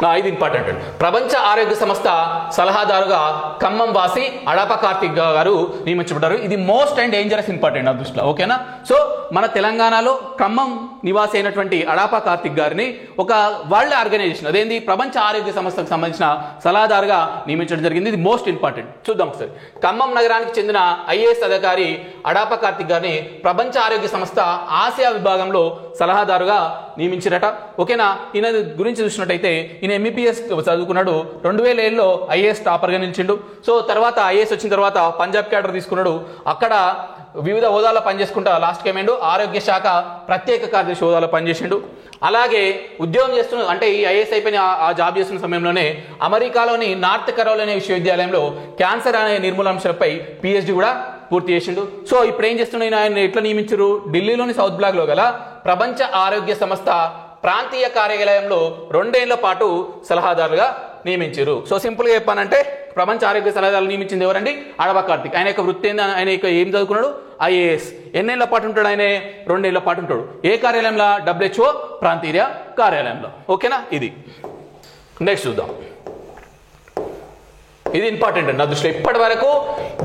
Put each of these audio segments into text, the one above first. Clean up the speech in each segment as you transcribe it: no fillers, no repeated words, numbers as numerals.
ఇది ఇంపార్టెంట్. ప్రపంచ ఆరోగ్య సంస్థ సలహాదారుగా ఖమ్మం వాసి అడాప కార్తిక్ గారు నియమించబడ్డారు. ఇది మోస్ట్ అండ్ డేంజరస్ ఇంపార్టెంట్ నా దృష్టిలో. ఓకేనా? సో మన తెలంగాణలో ఖమ్మం నివాసి అయినటువంటి అడాప కార్తిక్ గారిని ఒక వరల్డ్ ఆర్గనైజేషన్ అదేంది ప్రపంచ ఆరోగ్య సంస్థకు సంబంధించిన సలహాదారుగా నియమించడం జరిగింది. ఇది మోస్ట్ ఇంపార్టెంట్. చూద్దాం ఒకసారి. ఖమ్మం నగరానికి చెందిన ఐఏఎస్ అధికారి అడాప కార్తిక్ గారిని ప్రపంచ ఆరోగ్య సంస్థ ఆసియా విభాగంలో సలహాదారుగా నియమించారట. ఓకేనా? ఈయన గురించి చూసినట్టయితే ఈయన ఎంబీబీఎస్ చదువుకున్నాడు. 2007లో ఐఏఎస్ టాపర్గా నిలిచిండు. సో తర్వాత ఐఏఎస్ వచ్చిన తర్వాత పంజాబ్ క్యాడర్ తీసుకున్నాడు. అక్కడ వివిధ హోదాలో పనిచేసుకుంటా లాస్ట్కి ఏమైండు ఆరోగ్య శాఖ ప్రత్యేక కార్యదర్శి హోదాలో పనిచేసిండు. అలాగే ఉద్యోగం చేస్తున్న అంటే ఈ ఐఏఎస్ అయిపోయిన ఆ జాబ్ చేస్తున్న సమయంలోనే అమెరికాలోని నార్త్ కరోలినా విశ్వవిద్యాలయంలో క్యాన్సర్ అనే నిర్మూలనాంశాలపై పిహెచ్డి కూడా పూర్తి చేసిండు. సో ఇప్పుడు ఏం చేస్తున్నాడు ఆయన ఎట్లా నియమించారు? ఢిల్లీలోని సౌత్ బ్లాక్ లో గల ప్రపంచ ఆరోగ్య సంస్థ ప్రాంతీయ కార్యాలయంలో 2 ఏళ్ల పాటు సలహాదారులుగా నియమించారు. సో సింపుల్గా చెప్పానంటే ప్రపంచ ఆరోగ్య సలహాదారులు నియమించింది ఎవరండి? అడాప కార్తిక్. ఆయన యొక్క వృత్తి ఏంది? ఆయన ఏం చదువుకున్నాడు? ఐఏఎస్. ఎన్నేళ్ల పాటు ఉంటాడు ఆయన? 2 ఏళ్ల పాటు ఉంటాడు. ఏ కార్యాలయంలో? WHO ప్రాంతీయ కార్యాలయంలో. ఓకేనా? ఇది నెక్స్ట్ చూద్దాం. ఇది ఇంపార్టెంట్ అండి నా దృష్టిలో. ఇప్పటి వరకు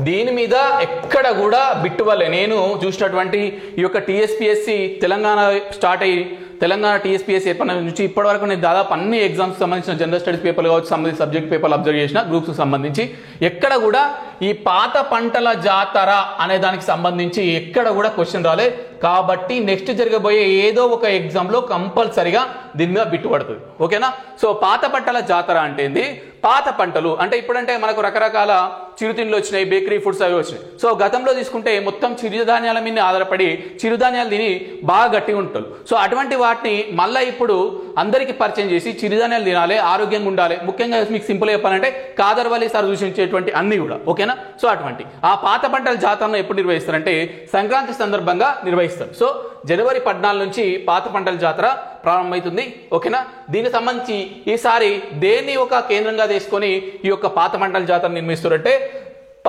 దీని మీద ఎక్కడ కూడా బిట్టు వల్లే నేను చూసినటువంటి ఈ యొక్క టీఎస్పీఎస్సీ తెలంగాణ స్టార్ట్ అయ్యి తెలంగాణ టీఎస్పీఎస్సీ ఏర్పడిన నుంచి ఇప్పటి వరకు నేను దాదాపు అన్ని ఎగ్జామ్స్ సంబంధించిన జనరల్ స్టడీస్ పేపర్లు కావచ్చు, సంబంధించి సబ్జెక్ట్ పేపర్లు అబ్జర్వ్ చేసిన గ్రూప్స్కి సంబంధించి ఎక్కడ కూడా ఈ పాత పంటల జాతర అనే దానికి సంబంధించి ఎక్కడ కూడా క్వశ్చన్ రాలే. కాబట్టి నెక్స్ట్ జరగబోయే ఏదో ఒక ఎగ్జామ్లో కంపల్సరిగా దీని మీద బిట్టు పడుతుంది. ఓకేనా? సో పాత పంటల జాతర అంటే ఏంది? పాత పంటలు అంటే ఇప్పుడంటే మనకు రకరకాల చిరుతిండ్లు వచ్చినాయి, బేకరీ ఫుడ్స్ అవి వచ్చినాయి. సో గతంలో తీసుకుంటే మొత్తం చిరుధాన్యాల మీద ఆధారపడి చిరుధాన్యాలు తిని బాగా గట్టిగా ఉంటారు. సో అటువంటి వాటిని మళ్ళీ ఇప్పుడు అందరికీ పరిచయం చేసి చిరుధాన్యాలు తినాలి, ఆరోగ్యంగా ఉండాలి. ముఖ్యంగా మీకు సింపుల్ చెప్పాలంటే కాదర్వల్లి సార్ సూచించేటువంటి అన్ని కూడా. ఓకేనా? సో అటువంటి ఆ పాత పంటల జాతరను ఎప్పుడు నిర్వహిస్తారంటే సంక్రాంతి సందర్భంగా నిర్వహిస్తారు. సో జనవరి 14 నుంచి పాత పంటల జాతర ప్రారంభమవుతుంది. ఓకేనా? దీనికి సంబంధించి ఈసారి దేన్ని ఒక కేంద్రంగా తీసుకొని ఈ యొక్క పాత పంటల జాతర నిర్మిస్తారంటే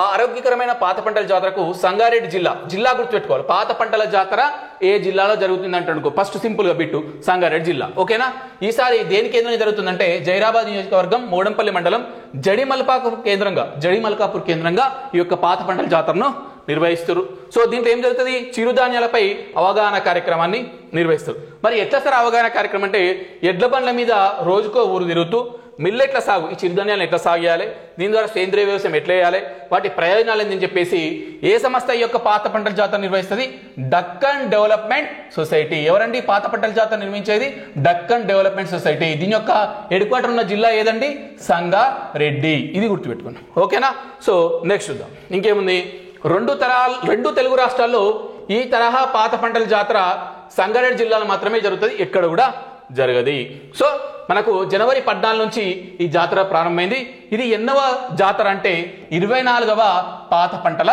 ఆరోగ్యకరమైన పాత పంటల జాతరకు సంగారెడ్డి జిల్లా గుర్తుపెట్టుకోవాలి. పాత పంటల జాతర ఏ జిల్లాలో జరుగుతుంది అంటే అనుకో ఫస్ట్ సింపుల్ గా బిట్టు సంగారెడ్డి జిల్లా. ఓకేనా? ఈసారి దేని కేంద్రంగా జరుగుతుందంటే జైరాబాద్ నియోజకవర్గం మోడంపల్లి మండలం జడిమల్కాపూర్ కేంద్రంగా ఈ యొక్క పాత పంటల జాతరను నిర్వహిస్తారు. సో దీంట్లో ఏం జరుగుతుంది? చిరుధాన్యాలపై అవగాహన కార్యక్రమాన్ని నిర్వహిస్తారు. మరి ఎట్లా సార్ అవగాహన కార్యక్రమం అంటే ఎడ్ల బండ్ల మీద రోజుకో ఊరు తిరుగుతూ మిల్లెట్ల సాగు, ఈ చిరుధాన్యాలను ఎట్లా సాగు చేయాలి, దీని ద్వారా సేంద్రీయ వ్యవసాయం ఎట్లా చేయాలి, వాటి ప్రయోజనాలు ఏందని చెప్పేసి ఏ సంస్థ ఈ యొక్క పాత పంటల జాతర నిర్వహిస్తుంది? Deccan development society. ఎవరండి పాత పంటల జాతర నిర్మించేది? Deccan development society. దీని యొక్క హెడ్ క్వార్టర్ ఉన్న జిల్లా ఏదండి? సంగారెడ్డి. ఇది గుర్తుపెట్టుకున్నాం. ఓకేనా? సో నెక్స్ట్ చూద్దాం. ఇంకేముంది? రెండు తెలుగు రాష్ట్రాల్లో ఈ తరహా పాత పంటల జాతర సంగారెడ్డి జిల్లాలో మాత్రమే జరుగుతుంది, ఎక్కడ కూడా జరగదు. సో మనకు జనవరి 14 నుంచి ఈ జాతర ప్రారంభమైంది. ఇది ఎన్నవ జాతర అంటే 24వ పాత పంటల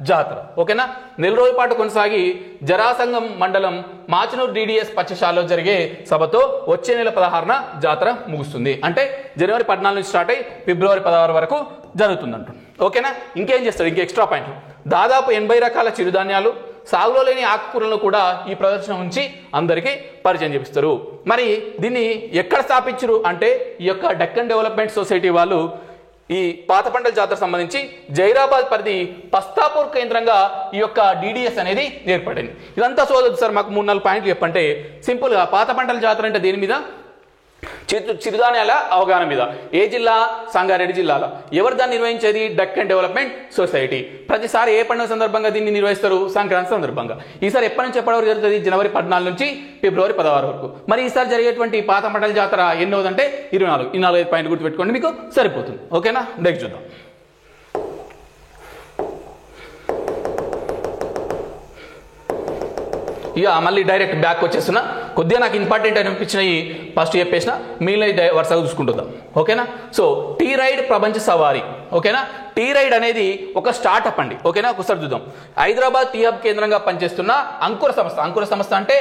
జాతర. ఓకేనా? 4 రోజుల పాటు కొనసాగి జరాసంగం మండలం మాచనూరు DDS పచ్చశాలలో జరిగే సభతో వచ్చే నెల 16న జాతర ముగుస్తుంది. అంటే జనవరి 14 నుంచి స్టార్ట్ అయ్యి ఫిబ్రవరి 16 వరకు జరుగుతుంది అంటుంది. ఓకేనా? ఇంకేం చేస్తారు? ఇంక ఎక్స్ట్రా పాయింట్ దాదాపు 80 రకాల చిరుధాన్యాలు, సాగులో లేని ఆకుకూరలను కూడా ఈ ప్రదర్శన ఉంచి అందరికీ పరిచయం చేపిస్తారు. మరి దీన్ని ఎక్కడ స్థాపించరు అంటే ఈ యొక్క డక్కన్ డెవలప్మెంట్ సొసైటీ వాళ్ళు ఈ పాత పంటల జాతర సంబంధించి జైరాబాద్ పరిధి పస్తాపూర్ కేంద్రంగా ఈ యొక్క DDS అనేది ఏర్పడింది. ఇదంతా సోదరు సార్ మాకు 3-4 పాయింట్లు చెప్పంటే సింపుల్గా పాత పంటల జాతర అంటే దేని మీద? చిరుధాన్యాల అవగాహన మీద. ఏ జిల్లా? సంగారెడ్డి జిల్లాలో. ఎవరు దాన్ని నిర్వహించేది? Deccan development society. ప్రతిసారి ఏ పండుగ సందర్భంగా దీన్ని నిర్వహిస్తారు? సంక్రాంతి సందర్భంగా. ఈసారి ఎప్పటి నుంచి ఎప్పటి వరకు జరుగుతుంది? జనవరి 14 నుంచి ఫిబ్రవరి 16 వరకు. మరి ఈసారి జరిగేటువంటి పాత పంటల జాతర ఎన్నోదంటే 24. ఈ 4-5 పాయింట్ గుర్తుపెట్టుకోండి, మీకు సరిపోతుంది. ఓకేనా? నెక్స్ట్ చూద్దాం. ఇక మళ్ళీ డైరెక్ట్ బ్యాక్ వచ్చేస్తున్నా. కొద్దిగా నాకు ఇంపార్టెంట్ అనిపించినవి ఫస్ట్ చెప్పేసిన, మిగిలిన వరుసగా చూసుకుంటుందాం. ఓకేనా? సో టీ రైడ్ ప్రపంచ సవారీ ఓకేనా. టీ రైడ్ అనేది ఒక స్టార్టప్ అండి. ఓకేనా, ఒకసారి చూద్దాం. హైదరాబాద్ టీ హబ్ కేంద్రంగా పనిచేస్తున్న అంకుర సంస్థ అంటే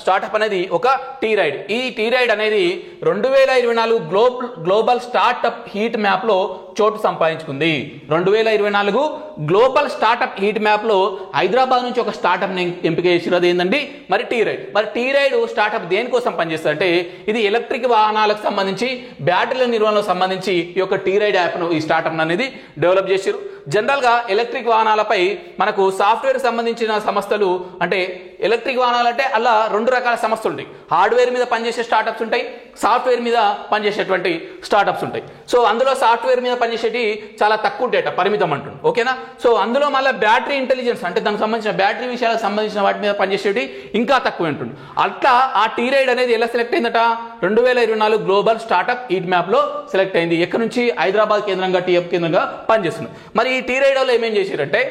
స్టార్టప్ అనేది ఒక టీ రైడ్. ఈ టీ రైడ్ అనేది 2024 గ్లోబల్ స్టార్టప్ హీట్ మ్యాప్ లో చోటు సంపాదించుకుంది. 2024 గ్లోబల్ స్టార్టప్ హీట్ మ్యాప్ లో హైదరాబాద్ నుంచి ఒక స్టార్టప్ ఎంపిక చేసినది ఏంటండి మరి టీ రైడ్. మరి టీ రైడ్ స్టార్టప్ దేనికోసం పనిచేస్తుంది అంటే ఇది ఎలక్ట్రిక్ వాహనాలకు సంబంధించి బ్యాటరీల నిర్వహణకు సంబంధించి ఈ యొక్క టీ రైడ్ యాప్ను ఈ స్టార్టప్ అనేది డెవలప్ చేశారు. జనరల్ గా ఎలక్ట్రిక్ వాహనాలపై మనకు సాఫ్ట్వేర్ సంబంధించిన సంస్థలు అంటే ఎలక్ట్రిక్ వాహనాలు అంటే అలా 2 రకాల సంస్థలు ఉంటాయి. హార్డ్వేర్ మీద పనిచేసే స్టార్టప్స్ ఉంటాయి, సాఫ్ట్వేర్ మీద పనిచేసేటువంటి స్టార్టప్స్ ఉంటాయి. సో అందులో సాఫ్ట్వేర్ మీద పనిచేసేటి చాలా తక్కువ డేటా పరిమితం అంటుంది. ఓకేనా. సో అందులో మళ్ళీ బ్యాటరీ ఇంటెలిజెన్స్ అంటే దానికి సంబంధించిన బ్యాటరీ విషయాలకు సంబంధించిన వాటి మీద పనిచేసేటి ఇంకా తక్కువ ఉంటుంది. అట్లా ఆ టీ రైడ్ అనేది ఎలా సెలెక్ట్ అయిందట 2024 గ్లోబల్ స్టార్టప్ హీట్ మ్యాప్ లో సెలెక్ట్ అయింది. ఎక్కడి నుంచి? హైదరాబాద్ కేంద్రంగా టీ హబ్ కేంద్రంగా పనిచేస్తుంది. మరి ఈ టీ రైడ్ వాళ్ళు ఏమేం చేశారంటే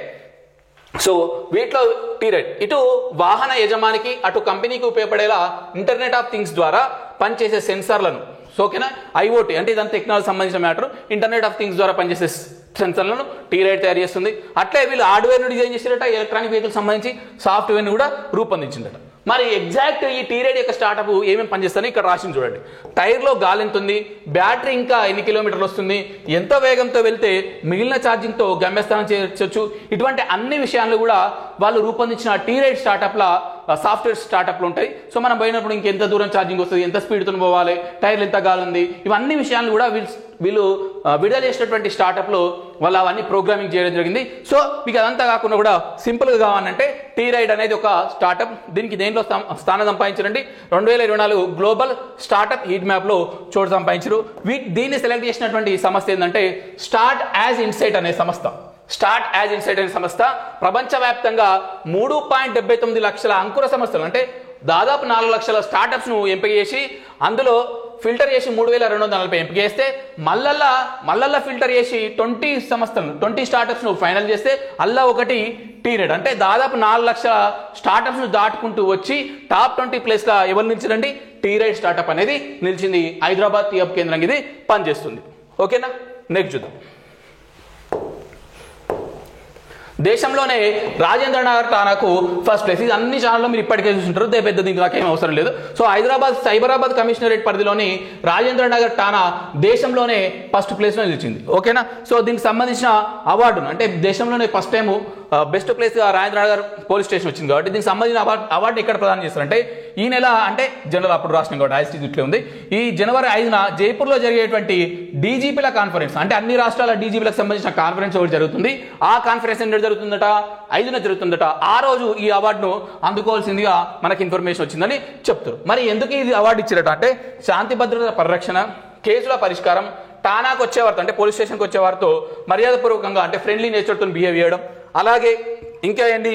సో వీటిలో టీ రైడ్ ఇటు వాహన యజమానికి అటు కంపెనీకి ఉపయోగపడేలా ఇంటర్నెట్ ఆఫ్ థింగ్స్ ద్వారా పనిచేసే సెన్సార్లను ఓకేనా ఐఓటీ అంటే ఇదంతా టెక్నాలజీ సంబంధించిన మ్యాటర్ ఇంటర్నెట్ ఆఫ్ థింగ్స్ ద్వారా పనిచేసే సెన్సర్లను టీ రైడ్ తయారు చేస్తుంది. అట్లే వీళ్ళు హార్డ్వేర్ను డిజైన్ చేసినట్ట ఎలక్ట్రానిక్ వెహికల్ సంబంధించి సాఫ్ట్వేర్ని కూడా రూపొందించిందట. మరి ఎగ్జాక్ట్ ఈ టీ రైడ్ యొక్క స్టార్టప్ ఏమేమి పనిచేస్తారో ఇక్కడ రాసింది చూడండి. టైర్లో గాలి ఎంత ఉంది, బ్యాటరీ ఇంకా ఎన్ని కిలోమీటర్లు వస్తుంది, ఎంత వేగంతో వెళ్తే మిగిలిన ఛార్జింగ్తో గమ్యస్థానం చేర్చొచ్చు, ఇటువంటి అన్ని విషయాలు కూడా వాళ్ళు రూపొందించిన టీ రైడ్ స్టార్టప్ల సాఫ్ట్వేర్ స్టార్టప్లు ఉంటాయి. సో మనం పోయినప్పుడు ఇంకెంత దూరం ఛార్జింగ్ వస్తుంది, ఎంత స్పీడ్తో పోవాలి, టైర్లు ఎంత గాలి ఉంది, ఇవన్నీ విషయాలు కూడా వీళ్ళు విడుదల చేసినటువంటి స్టార్టప్లో వాళ్ళు అవన్నీ ప్రోగ్రామింగ్ చేయడం జరిగింది. సో మీకు అదంతా కాకుండా కూడా సింపుల్గా కావాలంటే టీ రైడ్ అనేది ఒక స్టార్టప్. దీనికి దేంట్లో స్థానం సంపాదించారండి 2024 గ్లోబల్ స్టార్టప్ హీట్ మ్యాప్లో చోటు సంపాదించారు. దీన్ని సెలెక్ట్ చేసినటువంటి సంస్థ ఏంటంటే స్టార్ట్ యాజ్ ఇన్సైట్ అనే సంస్థ. స్టార్ట్ యాజ్ ఇన్సైట్ అనే సంస్థ ప్రపంచవ్యాప్తంగా 3.79 లక్షల అంకుర సంస్థలు అంటే దాదాపు 4 లక్షల స్టార్టప్స్ను ఎంపిక చేసి అందులో ఫిల్టర్ చేసి 3240 ఎంపిక చేస్తే మళ్ళల్లా ఫిల్టర్ చేసి 20 స్టార్టప్స్ను ఫైనల్ చేస్తే అల్లా ఒకటి టీ రైడ్ అంటే దాదాపు 4 లక్షల స్టార్టప్స్ను దాటుకుంటూ వచ్చి టాప్ 20 ప్లేస్గా ఎవరు నిలిచిందండి టీ రైడ్ స్టార్టప్ అనేది నిలిచింది. హైదరాబాద్ టీ హబ్ కేంద్రంగా ఇది పనిచేస్తుంది. ఓకేనా. నెక్స్ట్ చూద్దాం. దేశంలోనే రాజేంద్ర నగర్ ఠానాకు ఫస్ట్ ప్లేస్. ఇది అన్ని ఛానల్లో మీరు ఇప్పటికే చూస్తుంటారు, పెద్ద దీనికి నాకేం అవసరం లేదు. సో సైబరాబాద్ కమిషనరేట్ పరిధిలోని రాజేంద్ర నగర్ ఠానా దేశంలోనే ఫస్ట్ ప్లేస్లో నిలిచింది. ఓకేనా. సో దీనికి సంబంధించిన అవార్డును అంటే దేశంలోనే ఫస్ట్ టైం బెస్ట్ ప్లేస్గా రాజేంద్ర నగర్ పోలీస్ స్టేషన్ వచ్చింది కాబట్టి దీనికి సంబంధించిన అవార్డు ఎక్కడ ప్రదానం చేస్తారంటే ఈ నెల అంటే జనరల్ అప్పుడు రాష్ట్రం కాబట్టి ఐఎస్టీ ఇట్లే ఉంది. ఈ జనవరి 5న జైపూర్లో జరిగేటువంటి డీజీపీల కాన్ఫరెన్స్ అంటే అన్ని రాష్ట్రాల డీజీపీలకు సంబంధించిన కాన్ఫరెన్స్ ఒకటి జరుగుతుంది. ఆ కాన్ఫరెన్స్ ఎన్నో జరుగుతుందట 5న జరుగుతుందట. ఆ రోజు ఈ అవార్డును అందుకోవాల్సిందిగా మనకి ఇన్ఫర్మేషన్ వచ్చిందని చెప్తారు. మరి ఎందుకు ఇది అవార్డు ఇచ్చారట అంటే శాంతి భద్రతల పరిరక్షణ, కేసుల పరిష్కారం, ఠానాకు వచ్చేవారితో అంటే పోలీస్ స్టేషన్కి వచ్చేవారితో మర్యాదపూర్వకంగా అంటే ఫ్రెండ్లీ నేచర్తో బిహేవ్ చేయడం, అలాగే ఇంకా ఏంటి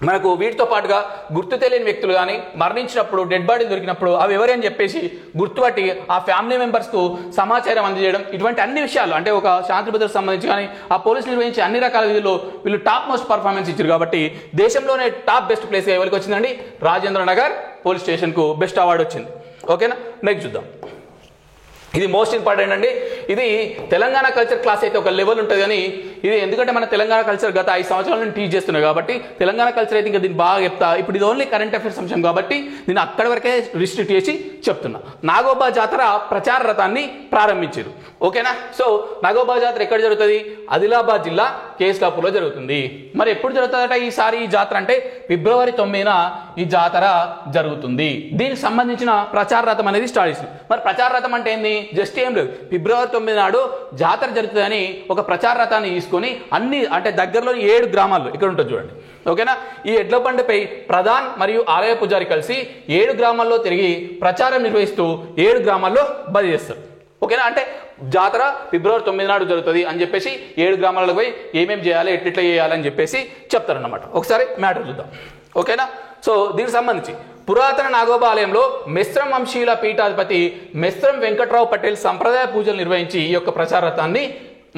మనకు వీటితో పాటుగా గుర్తు తెలియని వ్యక్తులు కానీ మరణించినప్పుడు డెడ్ బాడీ దొరికినప్పుడు అవి ఎవరని చెప్పేసి గుర్తుపట్టి ఆ ఫ్యామిలీ మెంబర్స్కు సమాచారం అందజేయడం, ఇటువంటి అన్ని విషయాలు అంటే ఒక శాంతి భద్రతకు సంబంధించి కానీ ఆ పోలీసు నిర్వహించే అన్ని రకాల విధుల్లో వీళ్ళు టాప్ మోస్ట్ పర్ఫార్మెన్స్ ఇచ్చారు కాబట్టి దేశంలోనే టాప్ బెస్ట్ ప్లేస్గా ఎవరికి వచ్చిందండి రాజేంద్ర నగర్ పోలీస్ స్టేషన్కు బెస్ట్ అవార్డు వచ్చింది. ఓకేనా. నెక్స్ట్ చూద్దాం. ఇది మోస్ట్ ఇంపార్టెంట్ అండి. ఇది తెలంగాణ కల్చర్ క్లాస్ అయితే ఒక లెవెల్ ఉంటుంది కానీ ఇది ఎందుకంటే మన తెలంగాణ కల్చర్ గత 5 సంవత్సరాల నుంచి టీచ్ చేస్తున్నాయి కాబట్టి తెలంగాణ కల్చర్ అయితే ఇంకా దీన్ని బాగా చెప్తా. ఇప్పుడు ఇది ఓన్లీ కరెంట్ అఫైర్స్ అంశం కాబట్టి నేను అక్కడి వరకే రిస్ట్రిక్ట్ చేసి చెప్తున్నా. నాగోబా జాతర ప్రచార రథాన్ని ప్రారంభించారు. ఓకేనా. సో నాగోబా జాతర ఎక్కడ జరుగుతుంది? ఆదిలాబాద్ జిల్లా కేస్లాపూర్లో జరుగుతుంది. మరి ఎప్పుడు జరుగుతుందట ఈసారి ఈ జాతర అంటే ఫిబ్రవరి 9న ఈ జాతర జరుగుతుంది. దీనికి సంబంధించిన ప్రచార రథం అనేది స్టార్ట్ చేసింది. మరి ప్రచార రథం అంటే ఏంది? జస్ట్ ఏం లేదు, ఫిబ్రవరి 9 నాడు జాతర జరుగుతుందని ఒక ప్రచార రథాన్ని తీసుకొని అన్ని అంటే దగ్గరలోని 7 గ్రామాల్లో ఇక్కడ ఉంటుంది చూడండి. ఓకేనా. ఈ ఎడ్ల బండిపై ప్రధాన్ మరియు ఆలయ పూజారి కలిసి 7 గ్రామాల్లో తిరిగి ప్రచారం నిర్వహిస్తూ 7 గ్రామాల్లో బలి చేస్తారు. ఓకేనా. అంటే జాతర ఫిబ్రవరి 9 నాడు జరుగుతుంది అని చెప్పేసి 7 గ్రామాలకు పోయి ఏమేమి చేయాలి ఎట్లా చేయాలి అని చెప్పేసి చెప్తారన్నమాట. ఒకసారి మ్యాటర్ చూద్దాం. ఓకేనా. సో దీనికి సంబంధించి పురాతన నాగోబా ఆలయంలో మెస్రం వంశీయుల పీఠాధిపతి మెస్రం వెంకట్రావు పటేల్ సంప్రదాయ పూజలు నిర్వహించి ఈ యొక్క ప్రచార రథాన్ని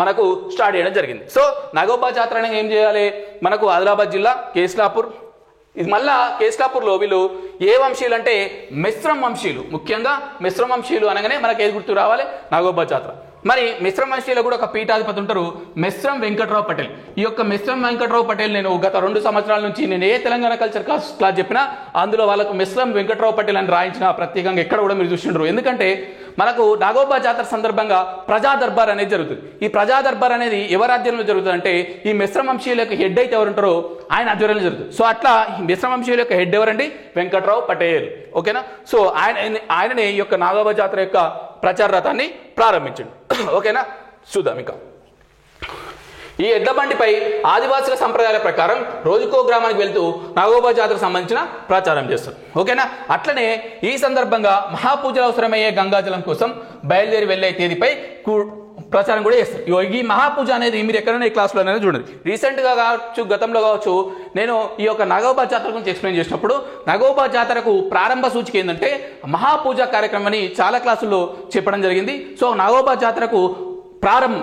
మనకు స్టార్ట్ చేయడం జరిగింది. సో నాగోబా జాతర అనేది ఏం చేయాలి మనకు ఆదిలాబాద్ జిల్లా కేస్లాపూర్. ఇది మళ్ళా కేస్లాపూర్లో వీళ్ళు ఏ వంశీయులు అంటే మెస్రం వంశీయులు, ముఖ్యంగా మెస్రం వంశీయులు అనగానే మనకు ఏది గుర్తు రావాలి? నాగోబా జాతర. మరి మిశ్రమ వంశీయులు కూడా ఒక పీఠాధిపతి ఉంటారు, మెస్రం వెంకట్రావు పటేల్. ఈ యొక్క మెస్రం వెంకట్రావు పటేల్ నేను గత 2 సంవత్సరాల నుంచి నేను ఏ తెలంగాణ కల్చర్ క్లాస్ చెప్పినా అందులో వాళ్ళకు మెస్రం వెంకట్రావు పటేల్ అని రాయించిన ప్రత్యేకంగా ఎక్కడ కూడా మీరు చూసిండ్రు. ఎందుకంటే మనకు నాగోబా జాతర సందర్భంగా ప్రజా దర్బార్ అనేది జరుగుతుంది. ఈ ప్రజా దర్బార్ అనేది ఎవరి ఆధ్వర్యంలో జరుగుతుంది అంటే ఈ మిశ్రమ వంశీయుల యొక్క హెడ్ అయితే ఎవరు ఉంటారో ఆయన ఆధ్వర్యంలో జరుగుతుంది. సో అట్లా మిశ్రమ వంశీయుల యొక్క హెడ్ ఎవరండి? వెంకట్రావు పటేల్. ఓకేనా. సో ఆయననే ఈ యొక్క నాగోబా జాతర యొక్క ప్రచార రథాన్ని ప్రారంభించండి. ఓకేనా. చూద్దాం ఇంకా. ఈ ఎడ్ల బండిపై ఆదివాసుల సంప్రదాయాల ప్రకారం రోజుకో గ్రామానికి వెళ్తూ నాగోబా జాతరకు సంబంధించిన ప్రచారం చేస్తారు. ఓకేనా. అట్లనే ఈ సందర్భంగా మహాపూజలు అవసరమయ్యే గంగాజలం కోసం బయలుదేరి వెళ్లే తేదీపై ప్రచారం కూడా చేస్తారు. ఈ మహాపూజ అనేది మీరు ఎక్కడైనా ఈ క్లాస్లో అనేది చూడండి. రీసెంట్గా కావచ్చు, గతంలో కావచ్చు, నేను ఈ యొక్క నాగోబా జాతర గురించి ఎక్స్ప్లెయిన్ చేసినప్పుడు నాగోబా జాతరకు ప్రారంభ సూచిక ఏంటంటే మహాపూజ కార్యక్రమం అని చాలా క్లాసుల్లో చెప్పడం జరిగింది. సో నాగోబా జాతరకు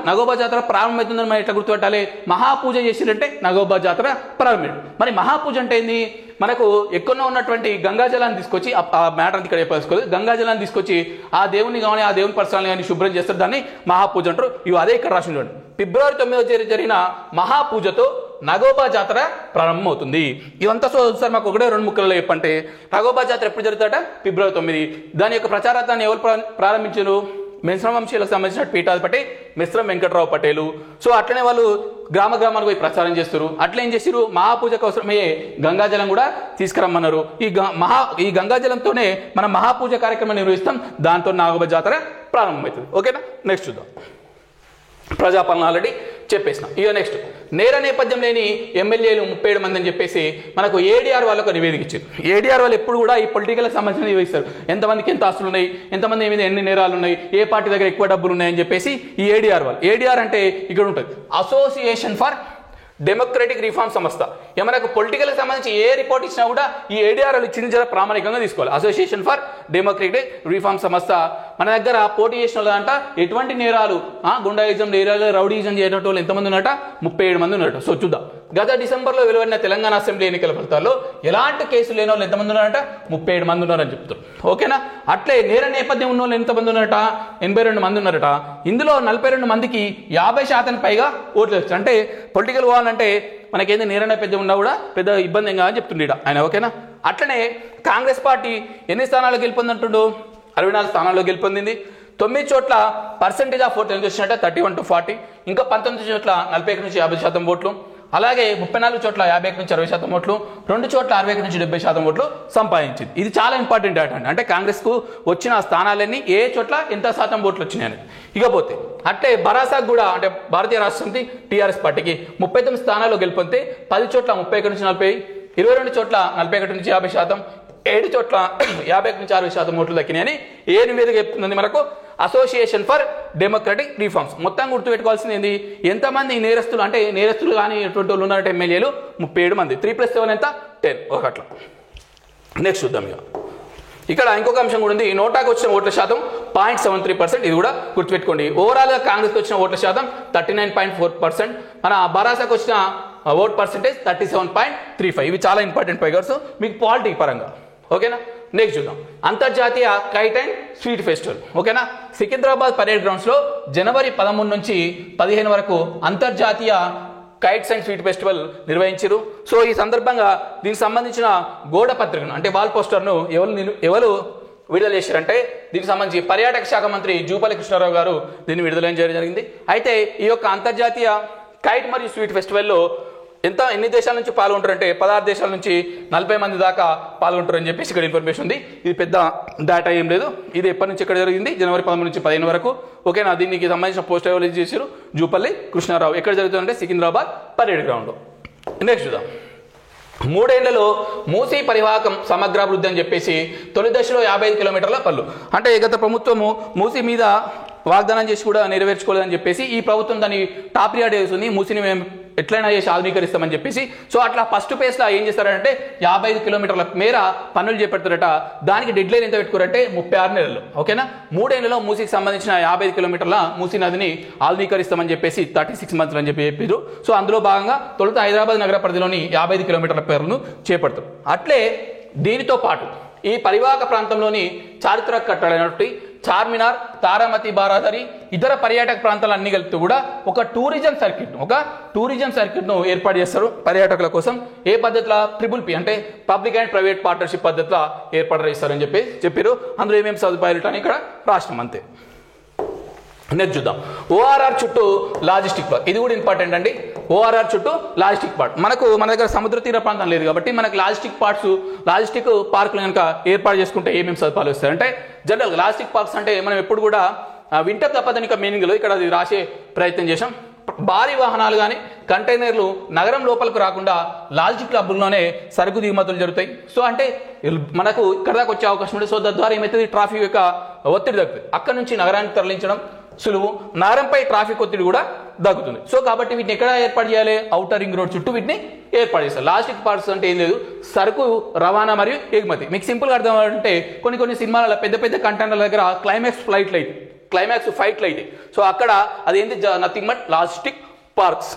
నాగోబా జాతర ప్రారంభమవుతుందని మనం ఎట్లా గుర్తుపట్టాలి? మహాపూజ చేసిరంటే నాగోబా జాతర ప్రారంభం. మరి మహాపూజ అంటే ఏంది? మనకు ఎక్కడో ఉన్నటువంటి గంగాజలాన్ని తీసుకొచ్చి ఆ మ్యాటర్ అంతా ఇక్కడ చెప్పేసుకోలేదు. గంగాజలాన్ని తీసుకొచ్చి ఆ దేవుని కానీ ఆ దేవుని పరిసరాలను కానీ శుభ్రం చేస్తారు, దాన్ని మహాపూజ అంటారు. ఇవి అదే ఇక్కడ రాసి చూడండి. ఫిబ్రవరి 9వ జరిగిన మహాపూజతో నాగోబా జాతర ప్రారంభమవుతుంది. ఇదంతా సార్ మాకు ఒకటే 2 ముక్కలలో చెప్పంటే నాగోబా జాతర ఎప్పుడు జరుగుతాట? ఫిబ్రవరి 9. దాని యొక్క ప్రచారాన్ని ఎవరు ప్రారంభించారు? మిశ్రమ వంశీయులకు సంబంధించిన పీఠాధిపతి మిశ్రం వెంకట్రావు పటేలు. సో అట్లనే వాళ్ళు గ్రామానికి పోయి ప్రచారం చేస్తారు. అట్లా ఏం చేస్తారు? మహాపూజకు అవసరమయ్యే గంగాజలం కూడా తీసుకురమ్మన్నారు. ఈ గంగాజలంతోనే మనం మహాపూజ కార్యక్రమం నిర్వహిస్తాం. దాంతో నాగోబా జాతర ప్రారంభమవుతుంది. ఓకేనా. నెక్స్ట్ చూద్దాం. ప్రజాపాలన ఆల్రెడీ చెప్పేసిన. ఇక నెక్స్ట్ నేర నేపథ్యం లేని ఎమ్మెల్యేలు 37 మంది అని చెప్పేసి మనకు ఏడీఆర్ వాళ్ళకు నివేదిక ఇచ్చారు. ఏడీఆర్ వాళ్ళు ఎప్పుడు కూడా ఈ పొలిటికల్కి సంబంధించిన నివేదిస్తారు. ఎంతమందికి ఎంత ఆస్తులు ఉన్నాయి, ఎంతమంది మీద ఎన్ని నేరాలు ఉన్నాయి, ఏ పార్టీ దగ్గర ఎక్కువ డబ్బులు ఉన్నాయని చెప్పేసి ఈ ఏడీఆర్ వాళ్ళు. ఏడీఆర్ అంటే ఇక్కడ ఉంటుంది అసోసియేషన్ ఫర్ డెమోక్రటిక్ రిఫార్మ్ సంస్థ. మనకు పొలిటికల్కి సంబంధించి ఏ రిపోర్ట్ ఇచ్చినా కూడా ఈ ఏడీఆర్ చిన్న ప్రామాణికంగా తీసుకోవాలి. అసోసియేషన్ ఫర్ డెమోక్రటిక్ రిఫార్మ్ సంస్థ మన దగ్గర పోటీ చేసిన వాళ్ళంట ఎటువంటి నేరాలు, గుండాయిజం, నేరాలు, రౌడీజం చేయడం వాళ్ళు ఎంతమంది ఉన్నట? 37 మంది ఉన్నట. సో చూద్దాం. గత డిసెంబర్లో వెలువడిన తెలంగాణ అసెంబ్లీ ఎన్నికల ఫలితాల్లో ఎలాంటి కేసులు లేని వాళ్ళు ఎంతమంది ఉన్నారంట? 37 మంది ఉన్నారని చెప్తారు. ఓకేనా. అట్లే నేర నేపథ్యం ఉన్న వాళ్ళు ఎంతమంది ఉన్నారట? 82 మంది ఉన్నారట. ఇందులో 42 మందికి 50% పైగా ఓట్లు వచ్చారు. అంటే పొలిటికల్ పోవాలంటే మనకేంది నేర నేపథ్యం ఉన్నా కూడా పెద్ద ఇబ్బంది ఏం కాదని చెప్తుండే ఆయన. ఓకేనా. అట్లనే కాంగ్రెస్ పార్టీ ఎన్ని స్థానాలు గెలుపొందంటుండు? 64 స్థానాల్లో గెలుపొందింది. 9 చోట్ల పర్సెంటేజ్ ఆఫ్ ఓట్లు ఎంత వచ్చినట్టే 31-40. ఇంకా 19 చోట్ల 41-50% ఓట్లు. అలాగే 34 చోట్ల 51-60% ఓట్లు, 2 చోట్ల 61-70% ఓట్లు సంపాదించింది. ఇది చాలా ఇంపార్టెంట్ డేటా అండి. అంటే కాంగ్రెస్కు వచ్చిన స్థానాలన్నీ ఏ చోట్ల ఎంత శాతం ఓట్లు వచ్చినాయని. ఇకపోతే అట్లే బరాసాకు కూడా, అంటే భారతీయ రాష్ట్ర సమితి టీఆర్ఎస్ పార్టీకి 39 స్థానాల్లో గెలుపొందితే 10 చోట్ల 31-40, 22 చోట్ల 41-50%, 7 చోట్ల 51-60% ఓట్లు దక్కినాయని ఏ నివేదిక చెప్తుంది మనకు? Association for democratic reforms. మొత్తం గుర్తుపెట్టుకోవాల్సింది ఏంది? ఎంతమంది నేరస్తులు, అంటే నేరస్తులు కానీ ఎటువంటి వాళ్ళు ఉన్నారంటే ఎమ్మెల్యేలు 37 మంది. 3+7 ఎంత? 10. ఒకట్లా. నెక్స్ట్ చూద్దాం. ఇక్కడ ఇంకొక అంశం కూడా ఉంది. నోటాకు వచ్చిన ఓట్ల శాతం 0.73%. ఇది కూడా గుర్తుపెట్టుకోండి. ఓవరాల్గా కాంగ్రెస్కి వచ్చిన ఓట్ల శాతం 39.4%. మన బరాసాకు వచ్చిన ఓట్ పర్సెంటేజ్ 37.35. ఇవి చాలా ఇంపార్టెంట్ ఫైగర్స్ మీకు పాలిటీ పరంగా. ఓకేనా. నెక్స్ట్ చూద్దాం. అంతర్జాతీయ కైట్ అండ్ స్వీట్ ఫెస్టివల్. ఓకేనా. సికింద్రాబాద్ పరేడ్ గ్రౌండ్స్లో జనవరి 13 నుంచి 15 వరకు అంతర్జాతీయ కైట్స్ అండ్ స్వీట్ ఫెస్టివల్ నిర్వహించారు. సో ఈ సందర్భంగా దీనికి సంబంధించిన గోడ పత్రికను, అంటే వాల్ పోస్టర్ను ఎవరు విడుదల చేశారంటే దీనికి సంబంధించి పర్యాటక శాఖ మంత్రి జూపల్లి కృష్ణారావు గారు దీన్ని విడుదల చేయడం జరిగింది. అయితే ఈ యొక్క అంతర్జాతీయ కైట్ మరియు స్వీట్ ఫెస్టివల్లో ఎన్ని దేశాల నుంచి పాల్గొంటారంటే 16 దేశాల నుంచి 40 మంది దాకా పాల్గొంటారని చెప్పేసి ఇక్కడ ఇన్ఫర్మేషన్ ఉంది. ఇది పెద్ద డేటా ఏం లేదు. ఇది ఎప్పటి నుంచి ఎక్కడ జరిగింది? జనవరి 13 నుంచి 15 వరకు. ఓకేనా. దీనికి సంబంధించిన పోస్టర్ ఎవరు చేశారు? జూపల్లి కృష్ణారావు. ఎక్కడ జరుగుతుందంటే సికింద్రాబాద్ పరేడ్ గ్రౌండ్లో. నెక్స్ట్ చూద్దాం. 3 ఏళ్లలో మూసీ పరివాహకం సమగ్రాభివృద్ధి అని చెప్పేసి తొలి దశలో 55 కిలోమీటర్ల పనులు. అంటే గత ప్రభుత్వము మూసీ మీద వాగ్దానం చేసి కూడా నెరవేర్చుకోలేదని చెప్పేసి ఈ ప్రభుత్వం దాన్ని టాప్ ప్రియారిటీ చేస్తుంది. మూసీని మేము ఎట్లయినా చేసి ఆధునీకరిస్తామని చెప్పేసి. సో అట్లా ఫస్ట్ ఫేజ్లో ఏం చేస్తారంటే 55 కిలోమీటర్ల మేర పనులు చేపడతారట. దానికి డెడ్ లైన్ ఎంత పెట్టుకోరంటే 36 నెలలు. ఓకేనా. 3 ఏళ్లలో మూసీకి సంబంధించిన 55 కిలోమీటర్ల మూసీ నదిని ఆధునీకరిస్తామని చెప్పేసి 36 మంత్స్ అని చెప్పారు. సో అందులో భాగంగా తొలుత హైదరాబాద్ నగర పరిధిలోని 55 కిలోమీటర్ల పేర్లను చేపడతారు. అట్లే దీనితో పాటు ఈ పరివాహక ప్రాంతంలోని చారిత్రక కట్టడాలైనటువంటి చార్మినార్, తారామతి, బారాదరి, ఇతర పర్యాటక ప్రాంతాలన్నీ కలిపి కూడా ఒక టూరిజం సర్క్యూట్ను ఏర్పాటు చేస్తారు పర్యాటకుల కోసం. ఏ పద్ధతిలో? ట్రిపుల్ పి అంటే పబ్లిక్ అండ్ ప్రైవేట్ పార్ట్నర్షిప్ పద్ధతిలో ఏర్పాటు చేస్తారని చెప్పారు. అందులో ఏమేమి సదుపాయాలు అని ఇక్కడ రాష్ట్రం అంతే. నెక్స్ట్ చూద్దాం. ఓఆర్ఆర్ చుట్టూ లాజిస్టిక్ పార్క్. ఇది కూడా ఇంపార్టెంట్ అండి. ఓఆర్ఆర్ చుట్టూ లాజిస్టిక్ పార్క్. మన దగ్గర సముద్ర తీర ప్రాంతం లేదు కాబట్టి మనకు లాజిస్టిక్ పార్కులు కనుక ఏర్పాటు చేసుకుంటే ఏమేమి సదుపాయాలు వస్తాయి అంటే, జనరల్గా లాజిస్టిక్ పార్క్స్ అంటే మనం ఎప్పుడు కూడా వింటర్ తప్పదనిక మీనింగ్లో ఇక్కడ అది రాసే ప్రయత్నం చేశాం. భారీ వాహనాలు కానీ కంటైనర్లు నగరం లోపలికి రాకుండా లాజిస్టిక్ క్లబ్లోనే సరుకు దిగుమతులు జరుగుతాయి. సో అంటే మనకు ఇక్కడ దాకా వచ్చే అవకాశం ఉంటుంది. సో తద్వారా ఏమవుతుంది? ట్రాఫిక్ యొక్క ఒత్తిడి తగ్గుతుంది. అక్కడ నుంచి నగరానికి తరలించడం సులువు. నగరంపై ట్రాఫిక్ ఒత్తిడి కూడా తగ్గుతుంది. సో కాబట్టి వీటిని ఎక్కడ ఏర్పాటు చేయాలి? ఔటర్ రింగ్ రోడ్ చుట్టూ వీటిని ఏర్పాటు చేస్తారు. లాజిస్టిక్ పార్క్స్ అంటే ఏం లేదు, సరుకు రవాణా మరియు ఎగుమతి. మీకు సింపుల్గా అర్థం అంటే కొన్ని సినిమాల పెద్ద కంటైనర్ల దగ్గర క్లైమాక్స్ ఫైట్లు అయితే సో అక్కడ అదేంటి? Nothing but logistic parks.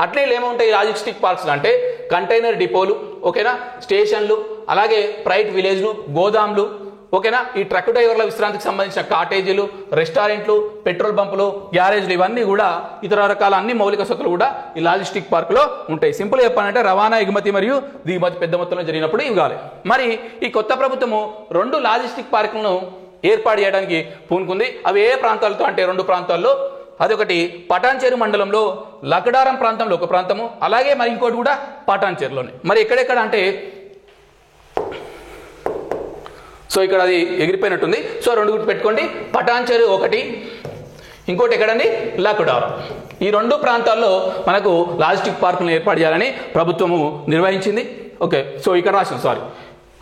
అట్లే ఏముంటాయి లాజిస్టిక్ పార్క్స్ అంటే? కంటైనర్ డిపోలు, ఓకేనా, స్టేషన్లు, అలాగే ప్రైవేట్ విలేజ్లు, గోదాంలు, ఓకేనా, ఈ ట్రక్ డ్రైవర్ల విశ్రాంతికి సంబంధించిన కాటేజీలు, రెస్టారెంట్లు, పెట్రోల్ పంపులు, గ్యారేజ్లు, ఇవన్నీ కూడా ఇతర రకాల అన్ని మౌలిక సౌకర్యాలు కూడా ఈ లాజిస్టిక్ పార్కులో ఉంటాయి. సింపుల్ చెప్పాలంటే రవాణా, ఎగుమతి మరియు దిగుమతి పెద్ద మొత్తంలో జరిగినప్పుడు ఇవి కావాలి. మరి ఈ కొత్త ప్రభుత్వము 2 లాజిస్టిక్ పార్కులను ఏర్పాటు చేయడానికి పూనుకుంది. అవి ఏ ప్రాంతాలతో అంటే 2 ప్రాంతాల్లో. అదొకటి పటాన్చేరు మండలంలో లకడారం ప్రాంతంలో ఒక ప్రాంతము, అలాగే మరి ఇంకోటి కూడా పటాన్చేరులోనే. మరి ఎక్కడెక్కడ అంటే సో ఇక్కడ అది ఎగిరిపోయినట్టుంది. సో 2 గుర్తు పెట్టుకోండి. పటాన్చేరు ఒకటి, ఇంకోటి ఎక్కడండి? లకడారం. ఈ 2 ప్రాంతాల్లో మనకు లాజిస్టిక్ పార్కులను ఏర్పాటు చేయాలని ప్రభుత్వము నిర్వహించింది. ఓకే, సో ఇక్కడ రాసిన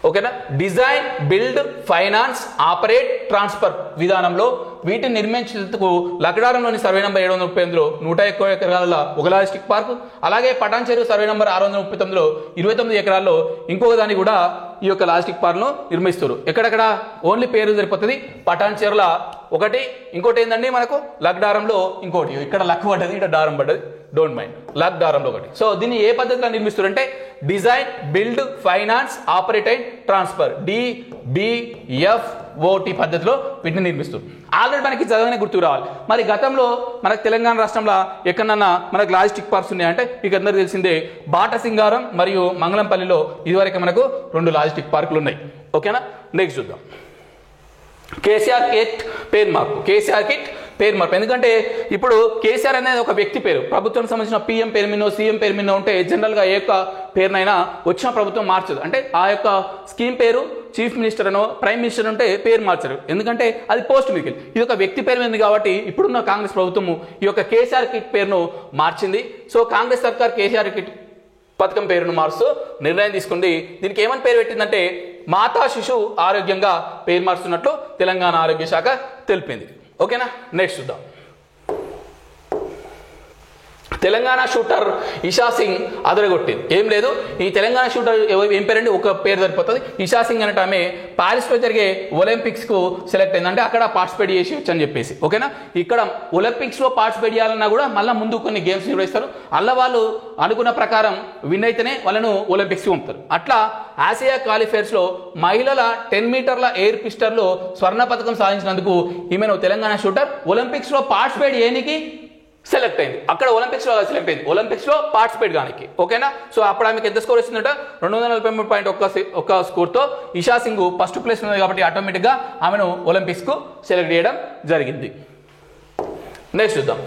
ఓకేనా, design, build, finance, operate, transfer విధానంలో వీటిని నిర్మించేందుకు లకడారంలోని సర్వే నంబర్ 738లో 101 ఎకరాల ఒక లాజిస్టిక్ పార్క్, అలాగే పటాన్చేరు సర్వే నంబర్ 639లో 29 ఎకరాల్లో ఇంకొక దాన్ని కూడా ఈ యొక్క లాజిస్టిక్ పార్క్ను నిర్మిస్తారు. ఎక్కడెక్కడ? ఓన్లీ పేరు సరిపోతుంది. పటాన్చేరుల ఒకటి, ఇంకోటి ఏంటండి మనకు లక్డారంలో ఇంకోటి. ఇక్కడ లక్ పడ్డది, ఇక్కడ దారం పడ్డది, డోంట్ మైండ్. లక్డారంలో ఒకటి. సో దీన్ని ఏ పద్ధతిలో నిర్మిస్తారు అంటే design, build, finance, operate and transfer, DBFOT పద్ధతిలో వీటిని నిర్మిస్తారు. ఆల్రెడీ మనకి చదవనే గుర్తుకు రావాలి. మరి గతంలో మనకు తెలంగాణ రాష్ట్రంలో ఎక్కడన్నా మనకు లాజిస్టిక్ పార్క్స్ ఉన్నాయంటే మీకు అందరికీ తెలిసిందే, బాటసింగారం మరియు మంగళంపల్లిలో ఇదివరకు మనకు 2 లాజిస్టిక్ పార్కులు ఉన్నాయి. ఓకేనా, నెక్స్ట్ చూద్దాం. కేసీఆర్ పేరు మార్పు. ఎందుకంటే ఇప్పుడు కేసీఆర్ అనేది ఒక వ్యక్తి పేరు. ప్రభుత్వానికి సంబంధించిన PM పేరు మీద, CM పేరు మీద ఉంటే జనరల్గా ఏ యొక్క పేరునైనా వచ్చిన ప్రభుత్వం మార్చదు. అంటే ఆ యొక్క స్కీమ్ పేరు చీఫ్ మినిస్టర్ అనో ప్రైమ్ మినిస్టర్ అంటే పేరు మార్చరు. ఎందుకంటే అది పోస్ట్ మీదకి. ఇది ఒక వ్యక్తి పేరు మీద కాబట్టి ఇప్పుడున్న కాంగ్రెస్ ప్రభుత్వము ఈ యొక్క కేసీఆర్ కిట్ పేరును మార్చింది. సో కాంగ్రెస్ సర్కార్ కేసీఆర్ కిట్ పథకం పేరును మారుస్తూ నిర్ణయం తీసుకుంది. దీనికి ఏమని పేరు పెట్టిందంటే మాతా శిశు ఆరోగ్యంగా పేరు మారుస్తున్నట్లు తెలంగాణ ఆరోగ్య శాఖ తెలిపింది. ఓకేనా, నెక్స్ట్ చూద్దాం. తెలంగాణ షూటర్ ఇషా సింగ్ అదరగొట్టింది. ఏం లేదు, ఈ తెలంగాణ షూటర్ ఏం పేరండి? ఒక పేరు సరిపోతుంది. ఇషా సింగ్ అనేట ఆమె ప్యారిస్లో జరిగే ఒలింపిక్స్కు సెలెక్ట్ అయింది. అంటే అక్కడ పార్టిసిపేట్ చేసి వచ్చని చెప్పేసి. ఓకేనా, ఇక్కడ ఒలింపిక్స్లో పార్టిసిపేట్ చేయాలన్నా కూడా మళ్ళీ ముందు కొన్ని గేమ్స్ నిర్వహిస్తారు. అలా వాళ్ళు అనుకున్న ప్రకారం విన్ అయితేనే వాళ్ళను ఒలింపిక్స్కి పంపుతారు. అట్లా ఆసియా క్వాలిఫైర్స్లో మహిళల 10 మీటర్ల ఎయిర్ పిస్టల్లో స్వర్ణ పథకం సాధించినందుకు ఈమెను తెలంగాణ షూటర్ ఒలింపిక్స్లో పార్టిసిపేట్ చేయడానికి సెలెక్ట్ అయింది. అక్కడ ఒలింపిక్స్లో సెలెక్ట్ అయింది, ఒలింపిక్స్లో పార్టిసిపేట్ కానికి. ఓకేనా, సో అప్పుడు ఆమెకి ఎంత స్కోర్ వచ్చిందంట? 243.1 స్కోర్తో ఇషా సింగ్ ఫస్ట్ ప్లేస్ ఉంది కాబట్టి ఆటోమేటిక్గా ఆమెను ఒలింపిక్స్కు సెలెక్ట్ చేయడం జరిగింది. నెక్స్ట్ చూద్దాం.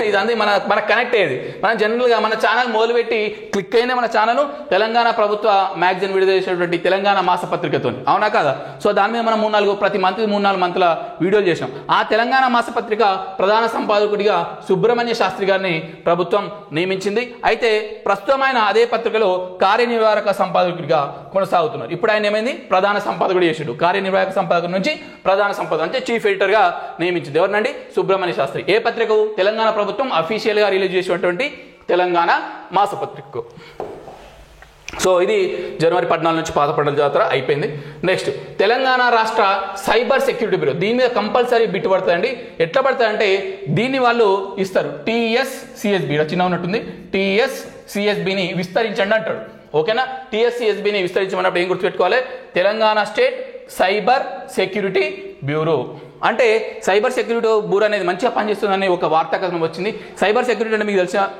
ఇదంతా మన కనెక్ట్ అయ్యేది. మనం జనరల్గా మన ఛానల్ మొదలుపెట్టి క్లిక్ అయిన మన ఛానల్ తెలంగాణ ప్రభుత్వ మ్యాగజైన్ విడుదల చేసినటువంటి తెలంగాణ మాసపత్రికతో, అవునా కదా? సో దాని మీద మనం 3-4 మంత్ల వీడియోలు చేసాం. ఆ తెలంగాణ మాసపత్రిక ప్రధాన సంపాదకుడిగా సుబ్రహ్మణ్య శాస్త్రి గారిని ప్రభుత్వం నియమించింది. అయితే ప్రస్తుతం ఆయన అదే పత్రికలో కార్యనిర్వాహక సంపాదకుడిగా కొనసాగుతున్నారు. ఇప్పుడు ఆయన ఏమైంది? ప్రధాన సంపాదకుడు చేసాడు. కార్యనిర్వాహక సంపాదకుడి నుంచి ప్రధాన సంపాదకుడు అంటే చీఫ్ ఎడిటర్గా నియమించింది. ఎవరినండి? సుబ్రహ్మణ్య శాస్త్రి. ఏ పత్రికకు? తెలంగాణ ప్రభుత్వం అఫీషియల్ గా రిలీజ్ చేసినటువంటి తెలంగాణ మాసపత్రికకు. సో ఇది జనవరి 14 నుంచి పాతపడల జాతర అయిపోయింది. నెక్స్ట్ తెలంగాణ రాష్ట్ర సైబర్ సెక్యూరిటీ బ్యూరో. దీని మీద కంపల్సరీ బిట్ పడతాయండి. ఎట్లా పడతాయంటే దీన్ని వాళ్ళు ఇస్తారు. TSCSB చిన్న ఉన్నట్టుంది. TSCSBని విస్తరించండి అంటాడు. ఓకేనా, TSCSBని విస్తరించమన్నప్పుడు ఏం గుర్తుపెట్టుకోవాలి? Telangana state cyber security bureau. అంటే సైబర్ సెక్యూరిటీ బ్యూరో అనేది మంచిగా పనిచేస్తుందని ఒక వార్తా కథనం వచ్చింది. సైబర్ సెక్యూరిటీ అంటే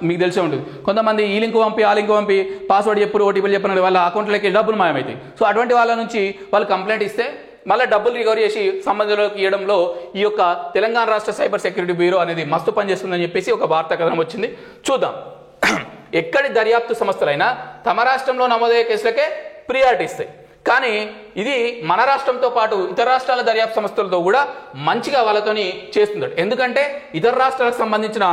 మీకు తెలిసే ఉంటుంది. కొంతమంది ఈ లింక్ పంపి ఆ లింక్ పంపి పాస్వర్డ్ చెప్పు ఓటీపీలు చెప్పిన వాళ్ళ అకౌంట్లోకి డబ్బులు మాయమవుతాయి. సో అటువంటి వాళ్ళ నుంచి వాళ్ళు కంప్లైంట్ ఇస్తే మళ్ళీ డబ్బులు రికవరీ చేసి సంబంధంలోకి ఇవ్వడంలో ఈ యొక్క తెలంగాణ రాష్ట్ర సైబర్ సెక్యూరిటీ బ్యూరో అనేది మస్తు పనిచేస్తుందని చెప్పేసి ఒక వార్తా కథనం వచ్చింది. చూద్దాం. ఎక్కడి దర్యాప్తు సంస్థలైనా తమ రాష్ట్రంలో నమోదయ్యే కేసులకే ప్రియారిటీ ఇస్తాయి. కానీ ఇది మన రాష్ట్రంతో పాటు ఇతర రాష్ట్రాల దర్యాప్తు సంస్థలతో కూడా మంచిగా వాళ్ళతోని చేస్తుందట. ఎందుకంటే ఇతర రాష్ట్రాలకు సంబంధించిన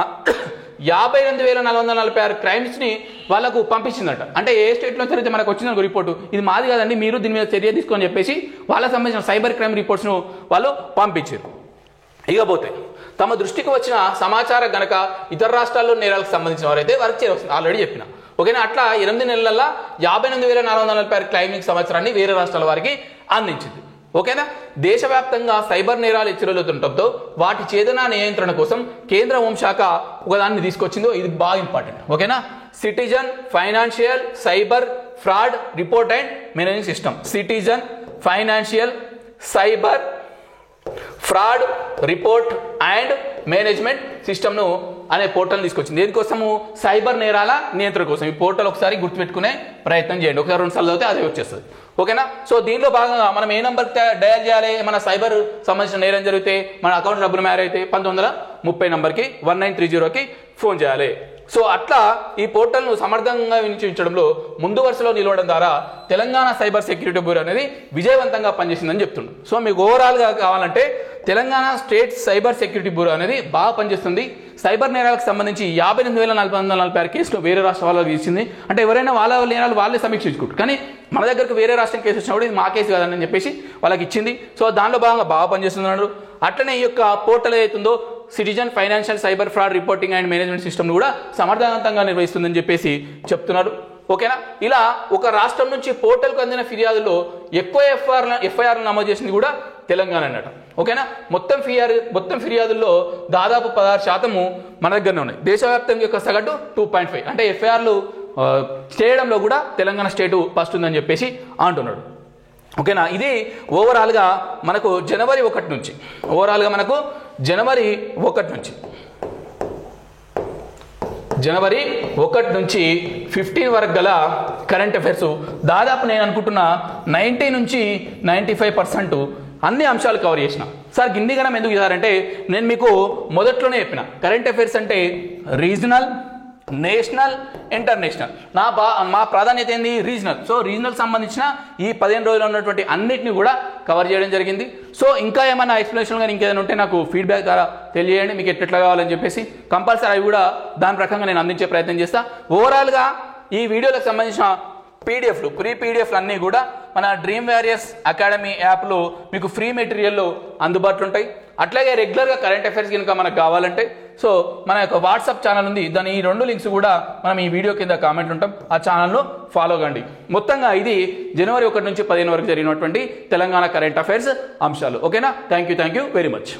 58,446 క్రైమ్స్ని వాళ్ళకు పంపించిందట. అంటే ఏ స్టేట్లో అయితే మనకు వచ్చిందనుకో రిపోర్టు, ఇది మాది కాదండి, మీరు దీని మీద చర్య తీసుకొని చెప్పేసి వాళ్ళకి సంబంధించిన సైబర్ క్రైమ్ రిపోర్ట్స్ను వాళ్ళు పంపించారు. ఇకపోతే తమ దృష్టికి వచ్చిన సమాచారం గనక ఇతర రాష్ట్రాల్లో నేరాలకు సంబంధించిన వారైతే వారికి చేరవస్తుంది. ఆల్రెడీ చెప్పిన ఓకేనా. అట్లా 8 నెలల్లో 58,446 క్లైమింగ్ సంవత్సరాన్ని వేరే రాష్ట్రాల వారికి అందించింది. ఓకేనా. దేశవ్యాప్తంగా సైబర్ నేరాలు హెచ్చరిల్లుతుండటంతో వాటి ఛేదన నియంత్రణ కోసం కేంద్ర హోంశాఖ ఒకదాన్ని తీసుకొచ్చిందో ఇది బాగా ఇంపార్టెంట్. ఓకేనా. Citizen financial cyber fraud report and managing system. Citizen financial cyber fraud report and management సిస్టమ్ను అనే పోర్టల్ తీసుకొచ్చింది. దేనికోసము? సైబర్ నేరాల నియంత్రణ కోసం. ఈ పోర్టల్ ఒకసారి గుర్తుపెట్టుకునే ప్రయత్నం చేయండి. ఒకసారి 2 సార్లు చదివితే అదే వచ్చేస్తుంది. ఓకేనా. సో దీనిలో భాగంగా మనం ఏ నెంబర్ డయల్ చేయాలి? మన సైబర్ సంబంధించిన నేరం జరిగితే మన అకౌంట్ డబ్బులు మ్యారేజ్ అయితే 1930 నంబర్కి 1930కి ఫోన్ చేయాలి. సో అట్లా ఈ పోర్టల్ను సమర్థంగా వినియోగించడంలో ముందు వరుసలో నిలవడం ద్వారా తెలంగాణ సైబర్ సెక్యూరిటీ బ్యూరో అనేది విజయవంతంగా పనిచేసిందని చెప్తుంది. సో మీకు ఓవరాల్గా కావాలంటే Telangana state cyber security bureau అనేది బాగా పనిచేస్తుంది. సైబర్ నేరాలకు సంబంధించి 58,446 కేసులు వేరే రాష్ట్ర వాళ్ళకి ఇచ్చింది. అంటే ఎవరైనా వాళ్ళ నేరాలు వాళ్ళే సమీక్షించుకుంటారు. కానీ మన దగ్గరకు వేరే రాష్ట్రం కేసు వచ్చినప్పుడు ఇది మా కేసు కాదని చెప్పేసి వాళ్ళకి ఇచ్చింది. సో దానిలో భాగంగా బాగా పనిచేస్తున్నారు. అట్లనే ఈ యొక్క పోర్టల్ ఏదైతుందో citizen financial cyber fraud reporting and management system కూడా సమర్థవంతంగా నిర్వహిస్తుందని చెప్పేసి చెప్తున్నారు. ఓకేనా. ఇలా ఒక రాష్ట్రం నుంచి పోర్టల్కు అందిన ఫిర్యాదుల్లో ఎక్కువ ఎఫ్ఐఆర్లు నమోదు చేసింది కూడా తెలంగాణ అన్నట. ఓకేనా. మొత్తం ఫిర్యాదుల్లో దాదాపు 16% మన దగ్గరనే ఉన్నాయి. దేశవ్యాప్తంగా యొక్క సగటు 2.5. అంటే ఎఫ్ఐఆర్లు చేయడంలో కూడా తెలంగాణ స్టేటు ఫస్ట్ ఉందని చెప్పేసి అంటున్నాడు. ఓకేనా. ఇది ఓవరాల్గా మనకు జనవరి 1 నుంచి 15 వరకు గల కరెంట్ అఫైర్స్ దాదాపు నేను అనుకుంటున్నా 90 నుంచి 95% అన్ని అంశాలు కవర్ చేసిన. సార్ గిన్నిగనం ఎందుకు చేశారంటే నేను మీకు మొదట్లోనే చెప్పిన కరెంట్ అఫైర్స్ అంటే రీజనల్, నేషనల్, ఇంటర్నేషనల్. మా ప్రాధాన్యత ఏంది? రీజనల్. సో రీజనల్ సంబంధించిన ఈ 15 రోజులు ఉన్నటువంటి అన్నిటిని కూడా కవర్ చేయడం జరిగింది. సో ఇంకా ఏమైనా ఎక్స్ప్లెనేషన్ కానీ ఇంకేదైనా ఉంటే నాకు ఫీడ్బ్యాక్ ద్వారా తెలియజేయండి, మీకు ఎట్లా కావాలని చెప్పేసి. కంపల్సరీ అవి కూడా దాని ప్రకారంగా నేను అందించే ప్రయత్నం చేస్తా. ఓవరాల్గా ఈ వీడియోలకు సంబంధించిన పీడిఎఫ్లు, ప్రీ పీడిఎఫ్లు అన్నీ కూడా మన డ్రీమ్ వారియర్స్ అకాడమీ యాప్లో మీకు ఫ్రీ మెటీరియల్లో అందుబాటులో ఉంటాయి. అట్లాగే రెగ్యులర్గా కరెంట్ అఫైర్స్ కనుక మనకు కావాలంటే సో మన యొక్క వాట్సాప్ ఛానల్ ఉంది. దాని ఈ 2 లింక్స్ కూడా మనం ఈ వీడియో కింద కామెంట్ ఉంటాం. ఆ ఛానల్ను ఫాలో కండి. మొత్తంగా ఇది జనవరి 1 నుంచి 15 వరకు జరిగినటువంటి తెలంగాణ కరెంట్ అఫైర్స్ అంశాలు. ఓకేనా. Thank you very much.